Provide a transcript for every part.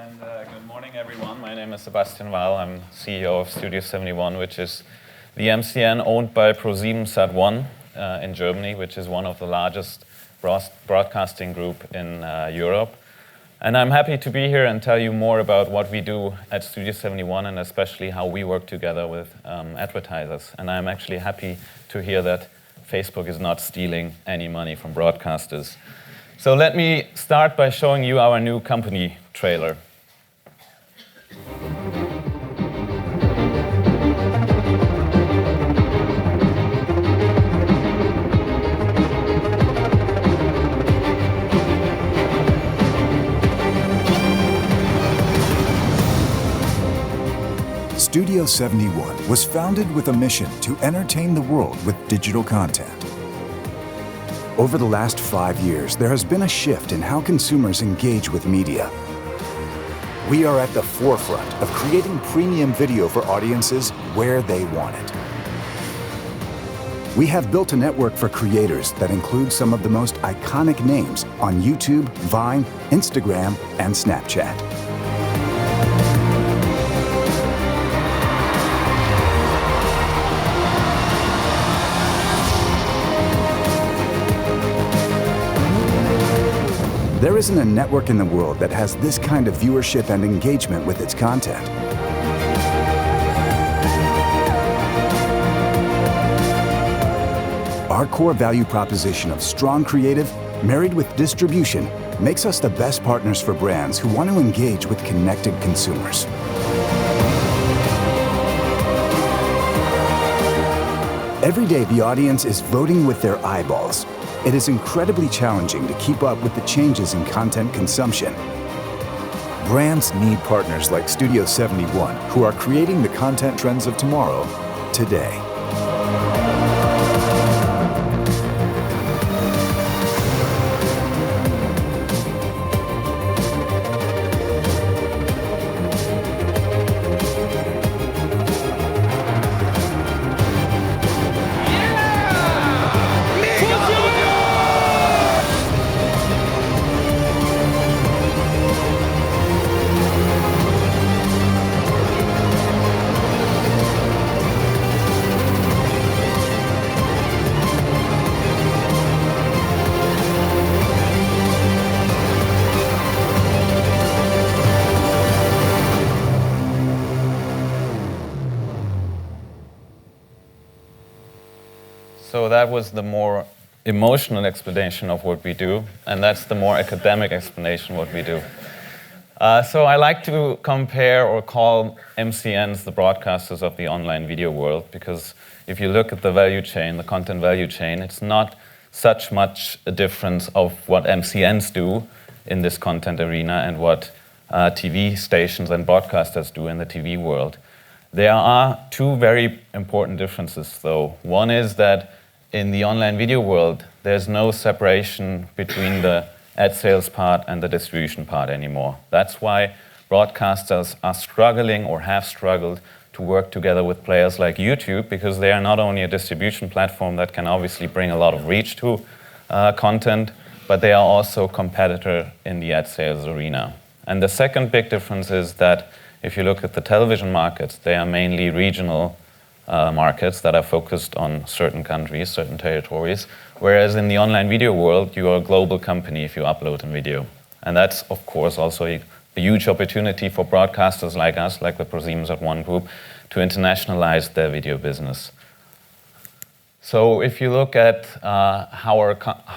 and good morning, everyone. My name is Sebastian Weil. I'm CEO of Studio71, which is the MCN owned by Pro7 in Germany, which is one of the largest broadcasting group in Europe. And I'm happy to be here and tell you more about what we do at Studio71 and especially how we work together with advertisers. And I'm actually happy to hear that Facebook is not stealing any money from broadcasters. So let me start by showing you our new company trailer. Studio71 was founded with a mission to entertain the world with digital content. Over the last 5 years, there has been a shift in how consumers engage with media. We are at the forefront of creating premium video for audiences where they want it. We have built a network for creators that includes some of the most iconic names on YouTube, Vine, Instagram, and Snapchat. There isn't a network in the world that has this kind of viewership and engagement with its content. Our core value proposition of strong creative, married with distribution, makes us the best partners for brands who want to engage with connected consumers. Every day, the audience is voting with their eyeballs. It is incredibly challenging to keep up with the changes in content consumption. Brands need partners like Studio71 who are creating the content trends of tomorrow, today. So that was the more emotional explanation of what we do, and that's the more academic explanation of what we do. So I like to compare or call MCNs the broadcasters of the online video world, because if you look at the value chain, the content value chain, it's not such much a difference of what MCNs do in this content arena and what TV stations and broadcasters do in the TV world. There are two very important differences, though. One is that in the online video world, there's no separation between the ad sales part and the distribution part anymore. That's why broadcasters are struggling or have struggled to work together with players like YouTube, because they are not only a distribution platform that can obviously bring a lot of reach to content, but they are also a competitor in the ad sales arena. And the second big difference is that if you look at the television markets, they are mainly regional markets that are focused on certain countries, certain territories, whereas in the online video world, you are a global company if you upload a video. And that's, of course, also a huge opportunity for broadcasters like us, like the Pro7 group, to internationalize their video business. So if you look at how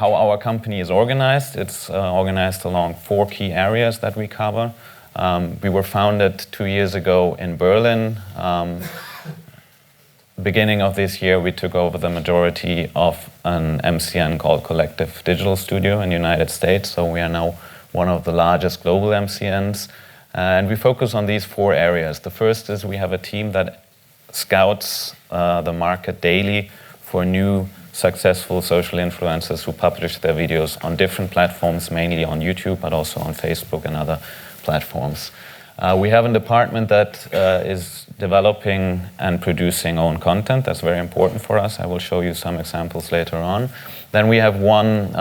our company is organized, it's organized along 4 key areas that we cover. We were founded 2 years ago in Berlin. Beginning of this year, we took over the majority of an MCN called Collective Digital Studio in the United States. So we are now one of the largest global MCNs. And we focus on these 4 areas. The first is we have a team that scouts the market daily for new successful social influencers who publish their videos on different platforms, mainly on YouTube, but also on Facebook and other platforms. We have a department that is developing and producing own content. That's very important for us. I will show you some examples later on. Then we have one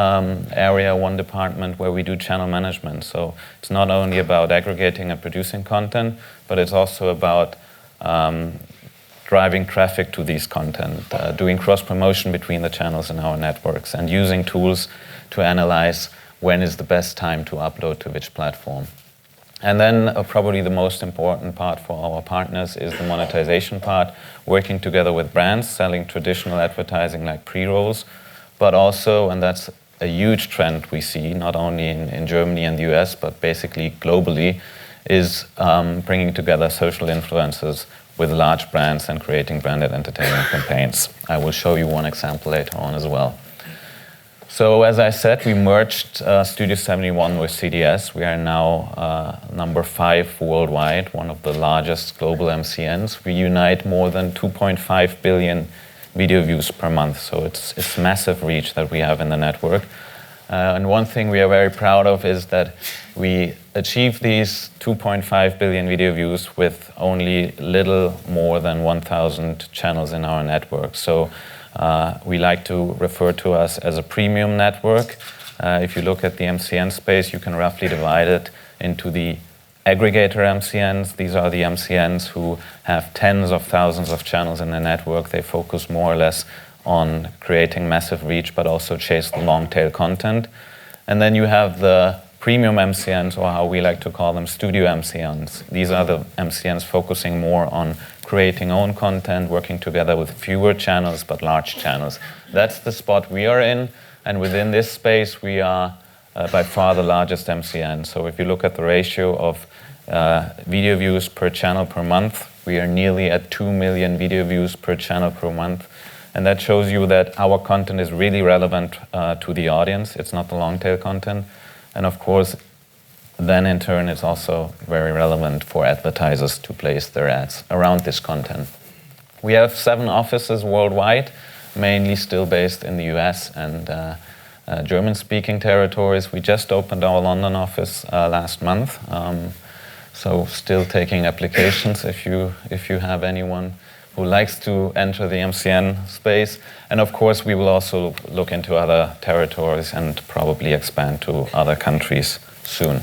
area, one department where we do channel management. So it's not only about aggregating and producing content, but it's also about driving traffic to these content, doing cross-promotion between the channels in our networks, and using tools to analyze when is the best time to upload to which platform. And then probably the most important part for our partners is the monetization part, working together with brands, selling traditional advertising like pre-rolls, but also, and that's a huge trend we see, not only in Germany and the US, but basically globally, is bringing together social influencers with large brands and creating branded entertainment campaigns. I will show you one example later on as well. So as I said, we merged Studio71 with CDS. We are now number 5 worldwide, one of the largest global MCNs. We unite more than 2.5 billion video views per month, so it's massive reach that we have in the network. And one thing we are very proud of is that we achieved these 2.5 billion video views with only little more than 1,000 channels in our network. So we like to refer to us as a premium network. If you look at the MCN space, you can roughly divide it into the aggregator MCNs. These are the MCNs who have tens of thousands of channels in the network. They focus more or less on creating massive reach, but also chase the long tail content. And then you have the premium MCNs, or how we like to call them, studio MCNs. These are the MCNs focusing more on creating own content, working together with fewer channels, but large channels. That's the spot we are in, and within this space, we are by far the largest MCN. So if you look at the ratio of video views per channel per month, we are nearly at 2 million video views per channel per month. And that shows you that our content is really relevant to the audience. It's not the long tail content. And of course, then in turn, it's also very relevant for advertisers to place their ads around this content. We have 7 offices worldwide, mainly still based in the US and German-speaking territories. We just opened our London office last month. So still taking applications if you have anyone who likes to enter the MCN space. And of course, we will also look into other territories and probably expand to other countries soon.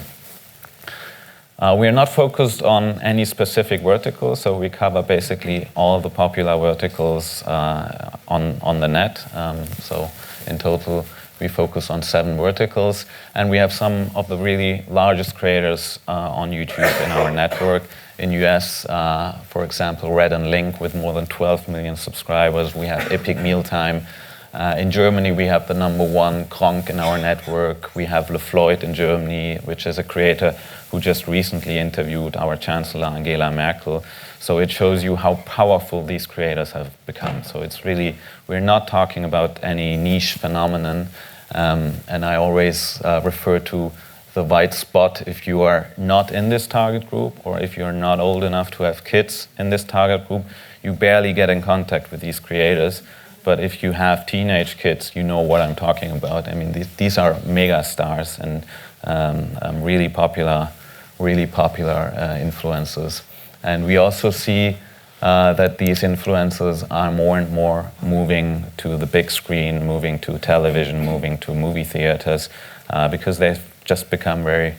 We are not focused on any specific vertical, so we cover basically all the popular verticals on the net. So in total, we focus on 7 verticals, and we have some of the really largest creators on YouTube in our network. In US, for example, Red and Link with more than 12 million subscribers. We have Epic Mealtime. In Germany, we have the #1 Kronk in our network. We have LeFloid in Germany, which is a creator who just recently interviewed our Chancellor, Angela Merkel. So it shows you how powerful these creators have become. So it's really, we're not talking about any niche phenomenon. And I always refer to the white spot. If you are not in this target group, or if you're not old enough to have kids in this target group, you barely get in contact with these creators. But if you have teenage kids, you know what I'm talking about. I mean, these are mega stars and really popular influencers. And we also see that these influencers are more and more moving to the big screen, moving to television, moving to movie theaters, because they've just become very,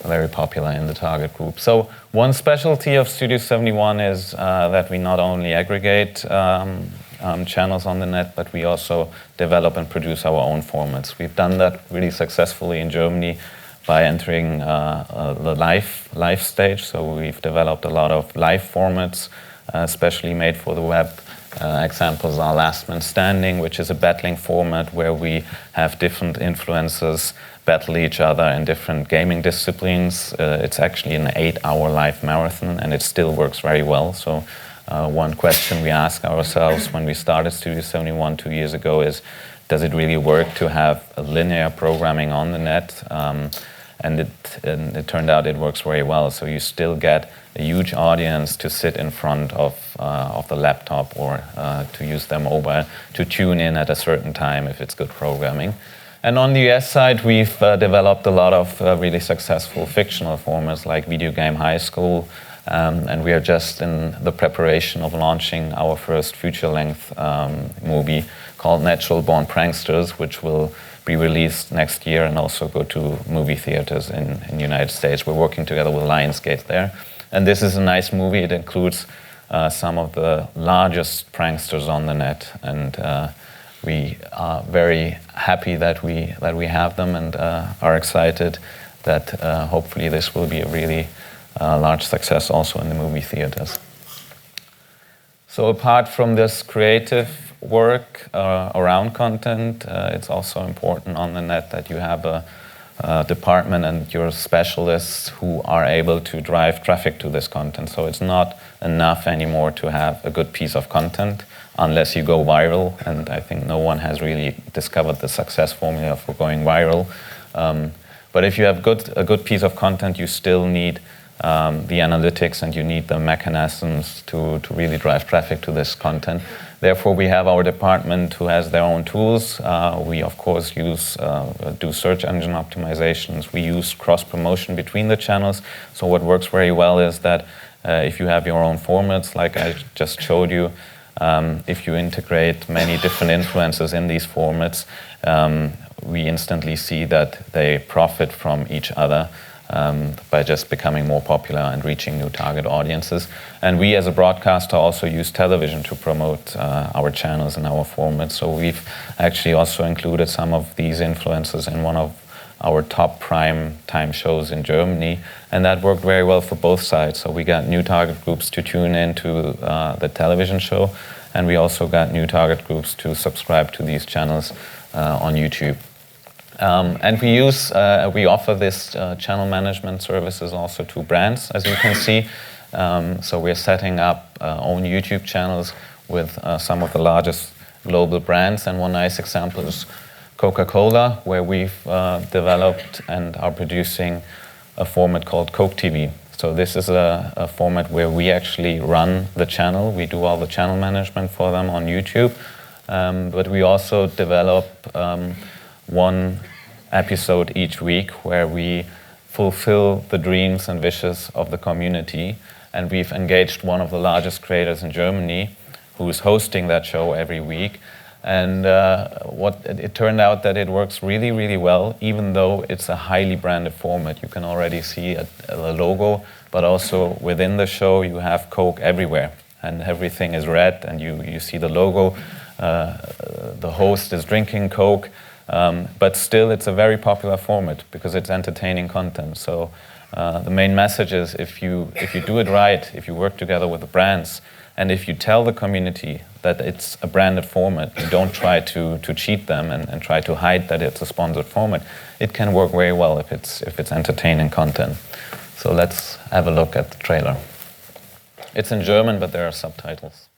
very popular in the target group. So one specialty of Studio71 is that we not only aggregate channels on the net, but we also develop and produce our own formats. We've done that really successfully in Germany by entering the live stage. So we've developed a lot of live formats, especially made for the web. Examples are Last Man Standing, which is a battling format where we have different influencers battle each other in different gaming disciplines. It's actually an 8-hour live marathon, and it still works very well. So one question we ask ourselves when we started Studio71 2 years ago is, does it really work to have a linear programming on the net? And it turned out it works very well. So you still get a huge audience to sit in front of the laptop or to use their mobile to tune in at a certain time if it's good programming. And on the US side, we've developed a lot of really successful fictional formats like Video Game High School, and we are just in the preparation of launching our first feature-length movie called Natural Born Pranksters, which will be released next year and also go to movie theaters in the United States. We're working together with Lionsgate there. And this is a nice movie. It includes some of the largest pranksters on the net, and we are very happy that we have them, and are excited that hopefully this will be a really large success also in the movie theaters. So apart from this creative work around content, it's also important on the net that you have a department and your specialists who are able to drive traffic to this content. So it's not enough anymore to have a good piece of content unless you go viral, and I think no one has really discovered the success formula for going viral. But if you have a good piece of content, you still need the analytics, and you need the mechanisms to really drive traffic to this content. Therefore, we have our department who has their own tools. We, of course, do search engine optimizations. We use cross-promotion between the channels. So what works very well is that if you have your own formats, like I just showed you, if you integrate many different influencers in these formats, we instantly see that they profit from each other by just becoming more popular and reaching new target audiences. And we as a broadcaster also use television to promote our channels and our formats. So we've actually also included some of these influencers in one of our top prime time shows in Germany, and that worked very well for both sides. So we got new target groups to tune into the television show, and we also got new target groups to subscribe to these channels on YouTube. And we offer this channel management services also to brands, as you can see. So we're setting up own YouTube channels with some of the largest global brands. And one nice example is Coca-Cola, where we've developed and are producing a format called Coke TV. So this is a format where we actually run the channel. We do all the channel management for them on YouTube. But we also develop one episode each week where we fulfill the dreams and wishes of the community. And we've engaged one of the largest creators in Germany who is hosting that show every week. And it turned out that it works really, really well, even though it's a highly branded format. You can already see a logo, but also within the show you have Coke everywhere. And everything is red, and you see the logo. The host is drinking Coke. But still, it's a very popular format because it's entertaining content. So the main message is if you do it right, if you work together with the brands, and if you tell the community that it's a branded format, you don't try to cheat them and try to hide that it's a sponsored format, it can work very well if it's entertaining content. So let's have a look at the trailer. It's in German, but there are subtitles.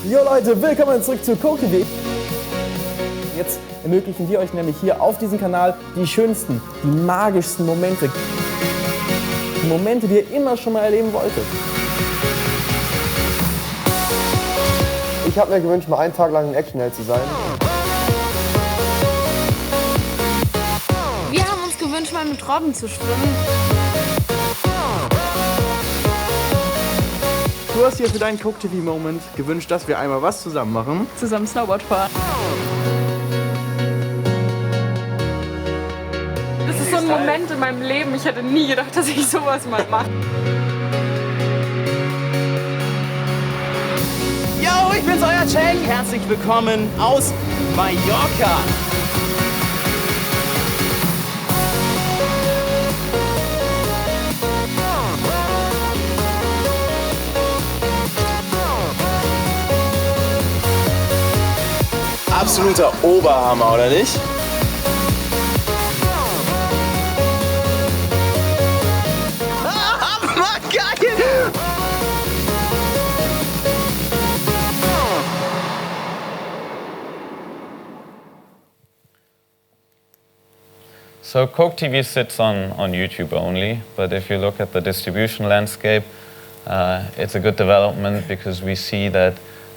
Jo Leute, willkommen zurück zu Coke TV. Jetzt ermöglichen wir euch nämlich hier auf diesem Kanal die schönsten, die magischsten Momente. Die Momente, die ihr immer schon mal erleben wolltet. Ich habe mir gewünscht, mal einen Tag lang ein Actionheld zu sein. Wir haben uns gewünscht, mal mit Robben zu schwimmen. Du hast dir für deinen Coke TV Moment gewünscht, dass wir einmal was zusammen machen. Zusammen Snowboard fahren. Das ist so ein Moment in meinem Leben. Ich hätte nie gedacht, dass ich sowas mal mache. Yo, ich bin's, euer Jack. Herzlich willkommen aus Mallorca. Absoluter Oberhammer, oder nicht? Hammer, geil! So Coke TV sits on YouTube only, but if you look at the distribution landscape, it's a good development because we see that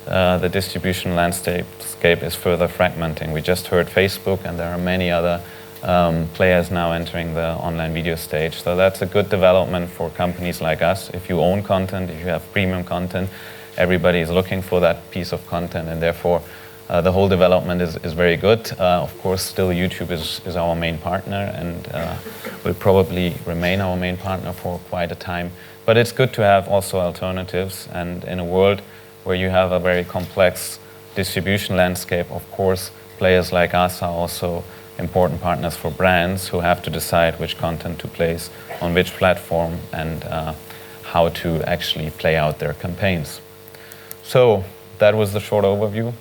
the distribution landscape is further fragmenting. We just heard Facebook, and there are many other players now entering the online video stage. So that's a good development for companies like us. If you own content, if you have premium content, everybody is looking for that piece of content, and therefore the whole development is very good. Of course, still YouTube is our main partner, and will probably remain our main partner for quite a time. But it's good to have also alternatives, and in a world where you have a very complex distribution landscape, of course, players like us are also important partners for brands who have to decide which content to place on which platform and how to actually play out their campaigns. So that was the short overview.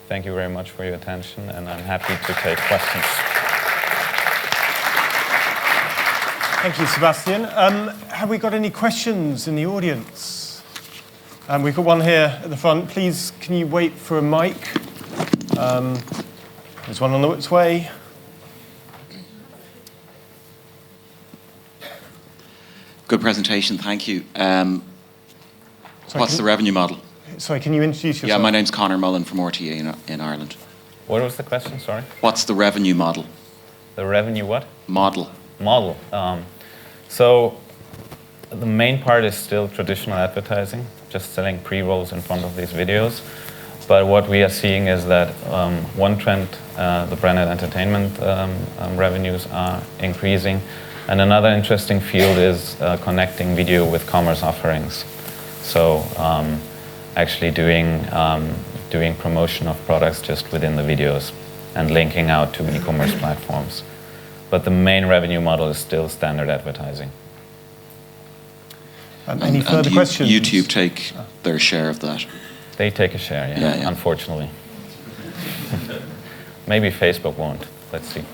Thank you very much for your attention, and I'm happy to take questions. Thank you, Sebastian. Have we got any questions in the audience? We've got one here at the front. Please, can you wait for a mic? There's one on its way. Good presentation, thank you. What's the revenue model? Sorry, can you introduce yourself? Yeah, my name's Conor Mullen from RTA in Ireland. What was the question, sorry? What's the revenue model? The revenue what? Model. Model. So the main part is still traditional advertising, just selling pre-rolls in front of these videos. But what we are seeing is that one trend, the branded entertainment revenues are increasing. And another interesting field is connecting video with commerce offerings. So actually doing promotion of products just within the videos and linking out to e-commerce platforms. But the main revenue model is still standard advertising. Any further questions? YouTube take their share of that? They take a share, yeah. Unfortunately. Maybe Facebook won't. Let's see.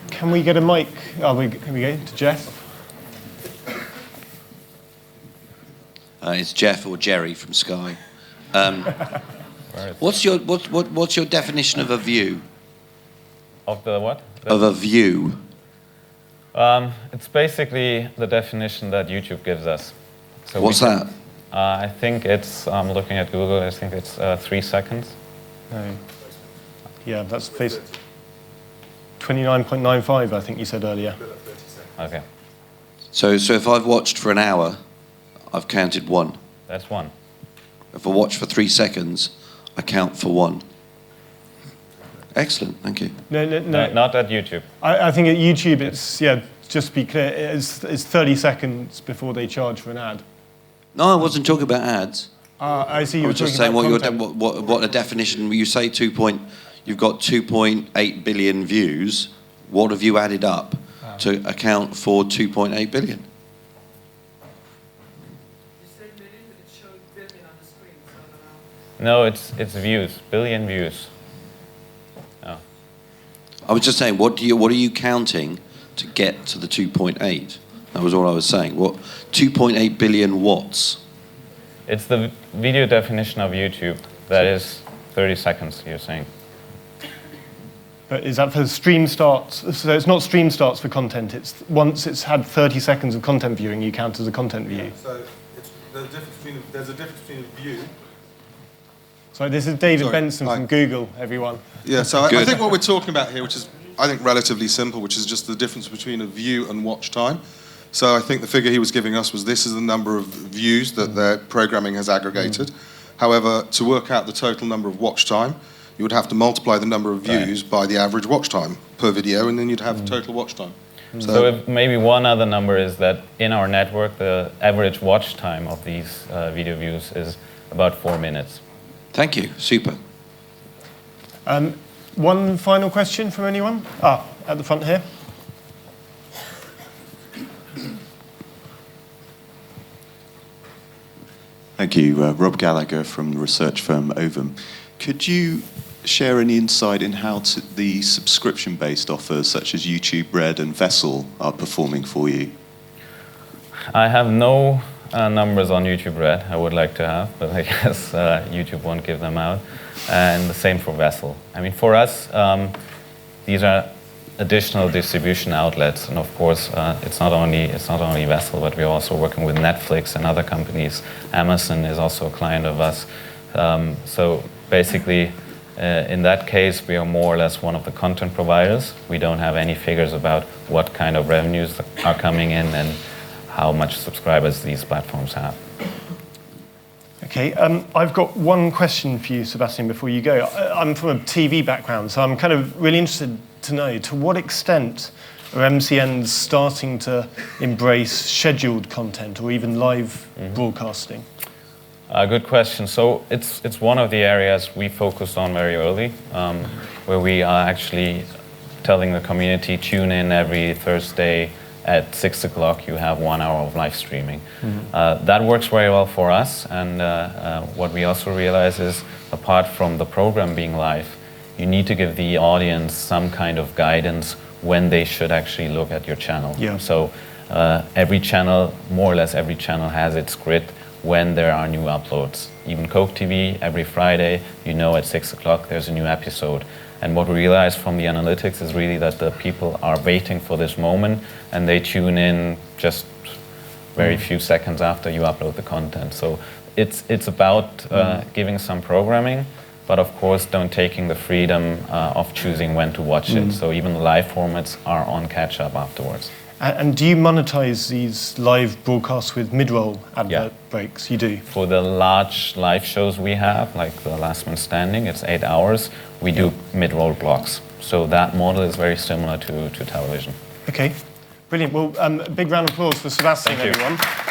Can we get a mic? Can we go to Jeff? It's Jeff or Jerry from Sky. What's your definition of a view? Of the what? Of a view. It's basically the definition that YouTube gives us. So what's that? I think it's, I'm looking at Google, I think it's 3 seconds. Yeah, that's 29.95, I think you said earlier. Okay. So if I've watched for an hour, I've counted 1. That's 1. If I watch for 3 seconds, I count for 1. Excellent, thank you. No, not at YouTube. I think at YouTube it's, just to be clear, it's 30 seconds before they charge for an ad. No, I wasn't talking about ads. I see you were just talking saying about what a definition, you say you've got 2.8 billion views, what have you added up to account for 2.8 billion? No, it's views, billion views. Oh. I was just saying, what are you counting to get to the 2.8? That was all I was saying. What 2.8 billion watts? It's the video definition of YouTube. That is 30 seconds, you're saying. But is that for stream starts? So it's not stream starts for content. It's once it's had 30 seconds of content viewing, you count as a content view. So there's a difference between a view. So this is David Benson from Google, everyone. Yeah, so I think what we're talking about here, which is, I think, relatively simple, which is just the difference between a view and watch time. So I think the figure he was giving us was this is the number of views that their programming has aggregated. However, to work out the total number of watch time, you would have to multiply the number of views by the average watch time per video, and then you'd have total watch time. So if maybe one other number is that in our network, the average watch time of these video views is about 4 minutes. Thank you. Super. One final question from anyone? At the front here. Thank you. Rob Gallagher from the research firm Ovum. Could you share any insight in how the subscription-based offers such as YouTube Red and Vessel are performing for you? I have no numbers on YouTube Red. I would like to have, but I guess YouTube won't give them out. And the same for Vessel. I mean, for us, these are additional distribution outlets, and of course, it's not only Vessel, but we're also working with Netflix and other companies. Amazon is also a client of us. So basically, in that case, we are more or less one of the content providers. We don't have any figures about what kind of revenues are coming in and how much subscribers these platforms have. Okay, I've got one question for you, Sebastian, before you go. I'm from a TV background, so I'm kind of really interested to know, to what extent are MCNs starting to embrace scheduled content or even live broadcasting? Good question. So it's one of the areas we focused on very early, where we are actually telling the community, tune in every Thursday at 6 o'clock, you have 1 hour of live streaming. That works very well for us, and what we also realize is, apart from the program being live, you need to give the audience some kind of guidance when they should actually look at your channel. Yeah. So every channel, more or less every channel, has its grid when there are new uploads. Even Coke TV, every Friday, you know at 6 o'clock there's a new episode. And what we realize from the analytics is really that the people are waiting for this moment, and they tune in just very few seconds after you upload the content. So it's about giving some programming, but of course don't taking the freedom of choosing when to watch it. So even the live formats are on catch-up afterwards. And do you monetize these live broadcasts with mid-roll advert breaks? You do? For the large live shows we have, like the Last Man Standing, it's 8 hours, we do mid-roll blocks. So that model is very similar to television. Okay, brilliant. Well, a big round of applause for Sebastian, Thank you. everyone.